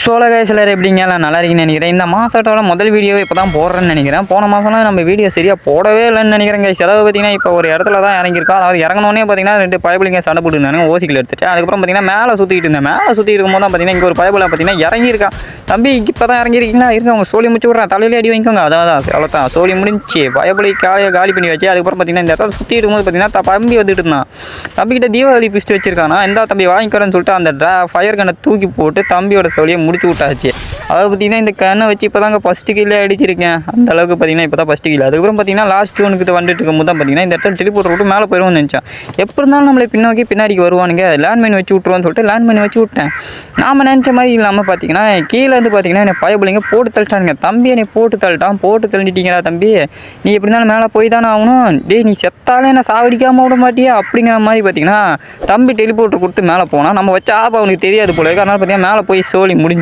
Solo guys எல்லாரும் எப்படிங்க எல்லாம் நல்லா இருக்குன்னு நினைக்கிறேன். இந்த மாதத்தோட முதல் வீடியோவை இப்போ தான் போடுறேன்னு நினைக்கிறேன். போன மாதம்லாம் நம்ம வீடியோ சரியாக போடவே இல்லைன்னு நினைக்கிறேன் கைஸ். அதாவது பார்த்தீங்கன்னா இப்போ ஒரு இடத்துல தான் இறங்கியிருக்கோம். அதாவது இறங்கினோடனே பார்த்தீங்கன்னா 2 பயபுலிங்க சண்டை போட்டுருந்தாங்க. ஓசிக்கில் எடுத்துச்சு. அதுக்கப்புறம் பார்த்தீங்கன்னா மேலே சுற்றிட்டு இருந்தேன். மேலே சுற்றி இருக்கும்போது தான் பார்த்தீங்கன்னா இங்கே ஒரு பயபுல பார்த்தீங்கன்னா இறங்கியிருக்கான். தம்பி இப்போ தான் இறங்கியிருக்கீங்களா? இருக்க அவங்க சோழி முடிச்சு விட்றேன், தலையிலே அடி வாங்கிக்கோங்க. அதான் அவ்வளோதான் சோழி முடிஞ்சு பயபுலி காலி பண்ணி வச்சு. அதுக்கப்புறம் பார்த்தீங்கன்னா இந்த இடத்துல சுற்றி இருக்கும்போது பார்த்தீங்கன்னா தம்பி வந்துட்டு இருந்தான். தம்பிக்கிட்ட தீபாவளி பிஸ்ட் வச்சிருக்கானா, எந்த தம்பி வாங்கிக்கிறேன்னு சொல்லிட்டு அந்த ஃபயர் கண்ணை தூக்கி போட்டு தம்பியோட சோழியை முடிச்சு விட்டாச்சு. அதாவது பார்த்தீங்கன்னா இந்த கண்ணை வச்சு இப்போ தாங்க ஃபஸ்ட்டு கீழே அடிச்சிருக்கேன். அந்த அளவுக்கு பார்த்தீங்கன்னா இப்போ தான் ஃபஸ்ட்டு கீழே. அதுக்கப்புறம் பார்த்தீங்கன்னா லாஸ்ட் ஒனுக்கு வந்துட்டு இருக்கும்போது தான் பார்த்தீங்கன்னா இந்த இடத்துல டெலிபோர்ட் விட்டு மேலே போயிடுவோம்னு நினச்சேன். எப்படி இருந்தாலும் நம்மளை பின்னாடிக்கு வருவானுங்க, லேண்ட்மைன் வச்சு விட்ருவோன்னு சொல்லிட்டு லேண்ட்மைன் வச்சு விட்டேன். நாம் நினச்ச மாதிரி இல்லாமல் பார்த்தீங்கன்னா கீழே வந்து பார்த்தீங்கன்னா என்னை பயபுலிங்க போட்டு தள்ளிட்டானுங்க. தம்பி என்னை போட்டு தள்ளிட்டீங்களா தம்பி, நீ எப்படி இருந்தாலும் மேலே போய் தானே ஆகணும், டே நீ செத்தாலே என்ன சாவடிக்காமல் விட மாட்டியா அப்படிங்கிற மாதிரி பார்த்தீங்கன்னா தம்பி டெலிபோர்ட் கொடுத்து மேலே போனால் நம்ம வச்சா அவனுக்கு தெரியாது போல. அதனால் பார்த்தீங்கன்னா மேலே போய் சோழி முடிஞ்சு